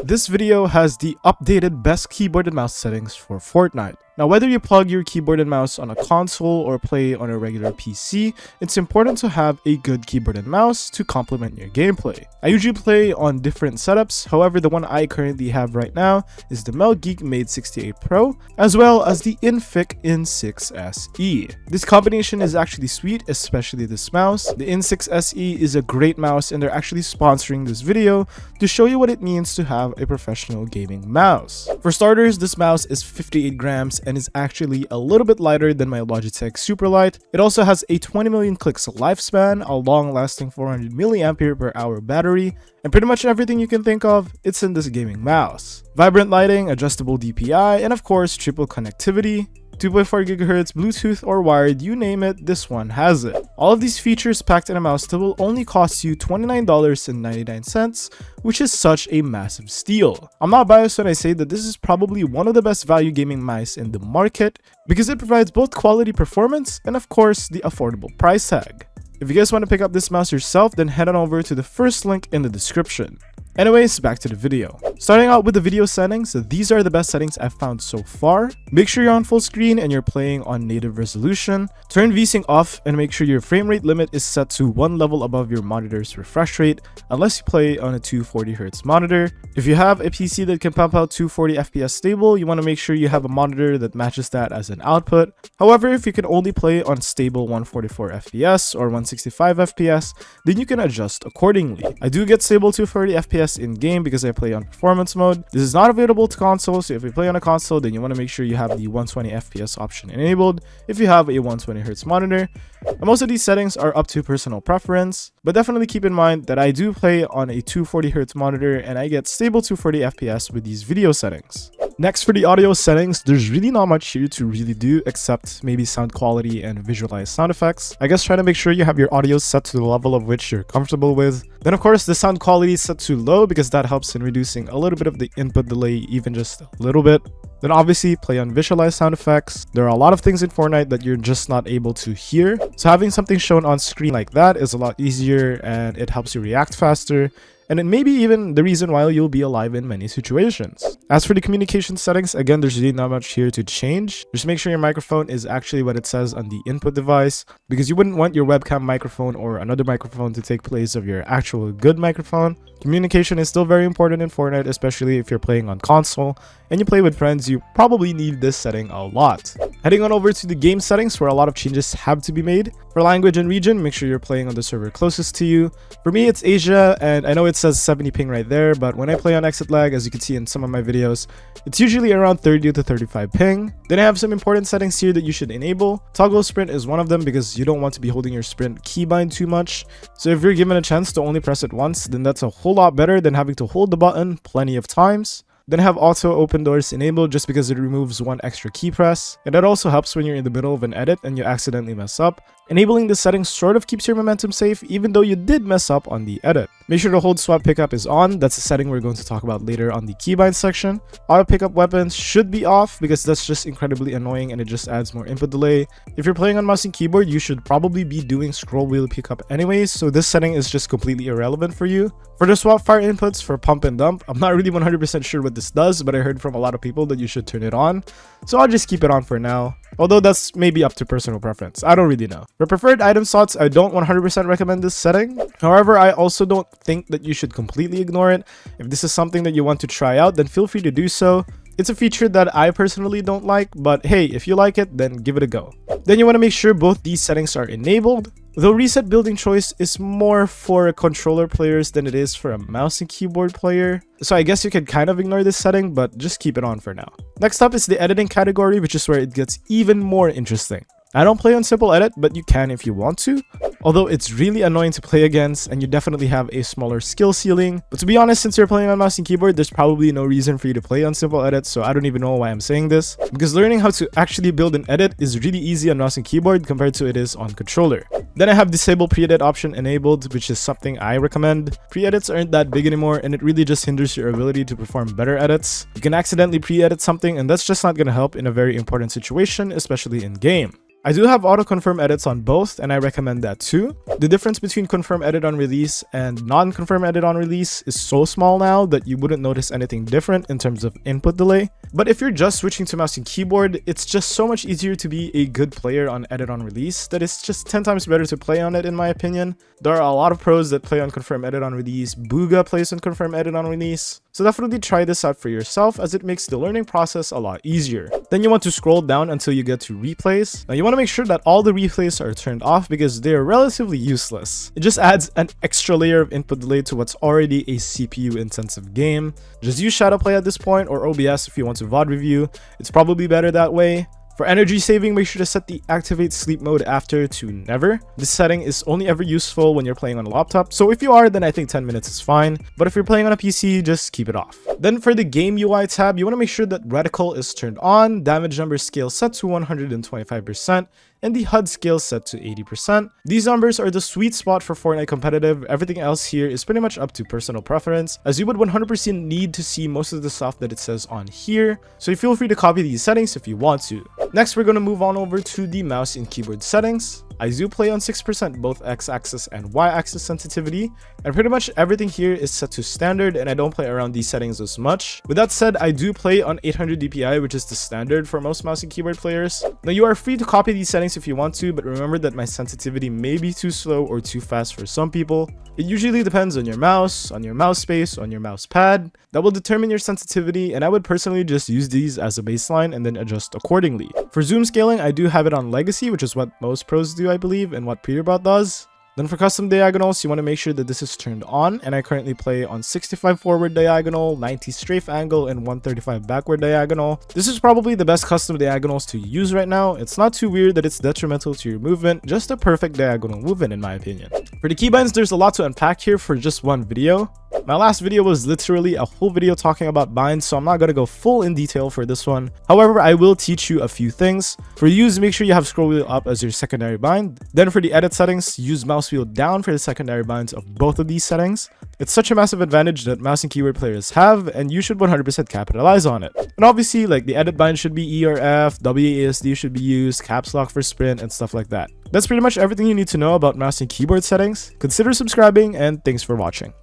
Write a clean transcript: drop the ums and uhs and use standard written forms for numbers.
This video has the updated best keyboard and mouse settings for Fortnite. Now, whether you plug your keyboard and mouse on a console or play on a regular PC, it's important to have a good keyboard and mouse to complement your gameplay. I usually play on different setups, however the one I currently have right now is the Geek Made 68 Pro, as well as the Inphic In6 SE. This combination is actually sweet, especially this mouse. The In6 SE is a great mouse and they're actually sponsoring this video to show you what it means to have a professional gaming mouse. For starters, this mouse is 58 grams and is actually a little bit lighter than my Logitech Superlight. It also has a 20 million clicks lifespan, a long-lasting 400 mAh battery, and pretty much everything you can think of, it's in this gaming mouse. Vibrant lighting, adjustable DPI, and of course triple connectivity. 2.4 GHz, Bluetooth or wired, you name it, this one has it. All of these features packed in a mouse that will only cost you $29.99, which is such a massive steal. I'm not biased when I say that this is probably one of the best value gaming mice in the market because it provides both quality performance and of course the affordable price tag. If you guys want to pick up this mouse yourself, then head on over to the first link in the description. Anyways, back to the video. Starting out with the video settings, these are the best settings I've found so far. Make sure you're on full screen and you're playing on native resolution. Turn VSync off and make sure your frame rate limit is set to one level above your monitor's refresh rate, unless you play on a 240Hz monitor. If you have a PC that can pump out 240 FPS stable, you want to make sure you have a monitor that matches that as an output. However, if you can only play on stable 144 FPS or 165 FPS, then you can adjust accordingly. I do get stable 240 FPS in game because I play on performance mode. This is not available to console, so if you play on a console, then you want to make sure you have the 120 FPS option enabled if you have a 120Hz monitor. And most of these settings are up to personal preference, but definitely keep in mind that I do play on a 240Hz monitor and I get stable 240 FPS with these video settings. Next, for the audio settings, there's really not much here to really do except maybe sound quality and visualize sound effects. I guess try to make sure you have your audio set to the level of which you're comfortable with. Then of course the sound quality is set to low because that helps in reducing a little bit of the input delay, even just a little bit. Then obviously play on visualize sound effects. There are a lot of things in Fortnite that you're just not able to hear. So having something shown on screen like that is a lot easier and it helps you react faster. And it may be even the reason why you'll be alive in many situations. As for the communication settings, again, there's really not much here to change. Just make sure your microphone is actually what it says on the input device, because you wouldn't want your webcam microphone or another microphone to take place of your actual good microphone. Communication is still very important in Fortnite, especially if you're playing on console and you play with friends. You probably need this setting a lot. Heading on over to the game settings, where a lot of changes have to be made. For language and region, make sure you're playing on the server closest to you. For me, it's Asia, and I know it says 70 ping right there, but when I play on exit lag, as you can see in some of my videos, it's usually around 30 to 35 ping. Then I have some important settings here that you should enable. Toggle sprint is one of them because you don't want to be holding your sprint keybind too much. So if you're given a chance to only press it once, then that's a whole lot better than having to hold the button plenty of times. Then have auto open doors enabled just because it removes one extra key press, and that also helps when you're in the middle of an edit and you accidentally mess up. Enabling this setting sort of keeps your momentum safe even though you did mess up on the edit. Make sure the hold swap pickup is on. That's a setting we're going to talk about later on the Keybinds section. Auto pickup weapons should be off because that's just incredibly annoying and it just adds more input delay. If you're playing on mouse and keyboard, you should probably be doing scroll wheel pickup anyways, so this setting is just completely irrelevant for you. For the swap fire inputs for pump and dump, I'm not really 100% sure what this does, but I heard from a lot of people that you should turn it on, so I'll just keep it on for now. Although that's maybe up to personal preference, I don't really know. For preferred item slots, I don't 100% recommend this setting. However, I also don't think that you should completely ignore it. If this is something that you want to try out, then feel free to do so. It's a feature that I personally don't like, but hey, if you like it, then give it a go. Then you want to make sure both these settings are enabled. Though reset building choice is more for controller players than it is for a mouse and keyboard player, so I guess you can kind of ignore this setting, but just keep it on for now. Next up is the editing category, which is where it gets even more interesting. I don't play on simple edit, but you can if you want to. Although it's really annoying to play against and you definitely have a smaller skill ceiling. But to be honest, since you're playing on mouse and keyboard, there's probably no reason for you to play on simple edit, so I don't even know why I'm saying this. Because learning how to actually build an edit is really easy on mouse and keyboard compared to it is on controller. Then I have disable pre-edit option enabled, which is something I recommend. Pre-edits aren't that big anymore and it really just hinders your ability to perform better edits. You can accidentally pre-edit something and that's just not going to help in a very important situation, especially in game. I do have auto confirm edits on both, and I recommend that too. The difference between confirm edit on release and non-confirm edit on release is so small now that you wouldn't notice anything different in terms of input delay. But if you're just switching to mouse and keyboard, it's just so much easier to be a good player on edit on release that it's just 10 times better to play on it, in my opinion. There are a lot of pros that play on confirm edit on release. Booga plays on confirm edit on release. So definitely try this out for yourself, as it makes the learning process a lot easier. Then you want to scroll down until you get to replays. Now you want to make sure that all the replays are turned off because they are relatively useless. It just adds an extra layer of input delay to what's already a CPU intensive game. Just use Shadowplay at this point, or OBS if you want to VOD review. It's probably better that way. For energy saving, make sure to set the activate sleep mode after to never. This setting is only ever useful when you're playing on a laptop, so if you are, then I think 10 minutes is fine, but if you're playing on a PC, just keep it off. Then for the game UI tab, you want to make sure that reticle is turned on, damage number scale set to 125%, and the HUD scale set to 80%. These numbers are the sweet spot for Fortnite competitive. Everything else here is pretty much up to personal preference, as you would 100% need to see most of the stuff that it says on here, so feel free to copy these settings if you want to. Next, we're going to move on over to the mouse and keyboard settings. I do play on 6% both x-axis and y-axis sensitivity, and pretty much everything here is set to standard, and I don't play around these settings as much. With that said, I do play on 800 dpi, which is the standard for most mouse and keyboard players. Now you are free to copy these settings if you want to, but remember that my sensitivity may be too slow or too fast for some people. It usually depends on your mouse space, on your mouse pad. That will determine your sensitivity, and I would personally just use these as a baseline and then adjust accordingly. For zoom scaling, I do have it on legacy, which is what most pros do, I believe, and what Peterbot does. Then for custom diagonals, you want to make sure that this is turned on, and I currently play on 65 forward diagonal, 90 strafe angle, and 135 backward diagonal. This is probably the best custom diagonals to use right now. It's not too weird that it's detrimental to your movement, just a perfect diagonal movement in my opinion. For the keybinds, there's a lot to unpack here for just one video. My last video was literally a whole video talking about binds, so I'm not going to go full in detail for this one. However, I will teach you a few things. For use, make sure you have scroll wheel up as your secondary bind. Then for the edit settings, use mouse wheel down for the secondary binds of both of these settings. It's such a massive advantage that mouse and keyboard players have, and you should 100% capitalize on it. And obviously, like, the edit bind should be E or F, WASD should be used, caps lock for sprint, and stuff like that. That's pretty much everything you need to know about mouse and keyboard settings. Consider subscribing, and thanks for watching.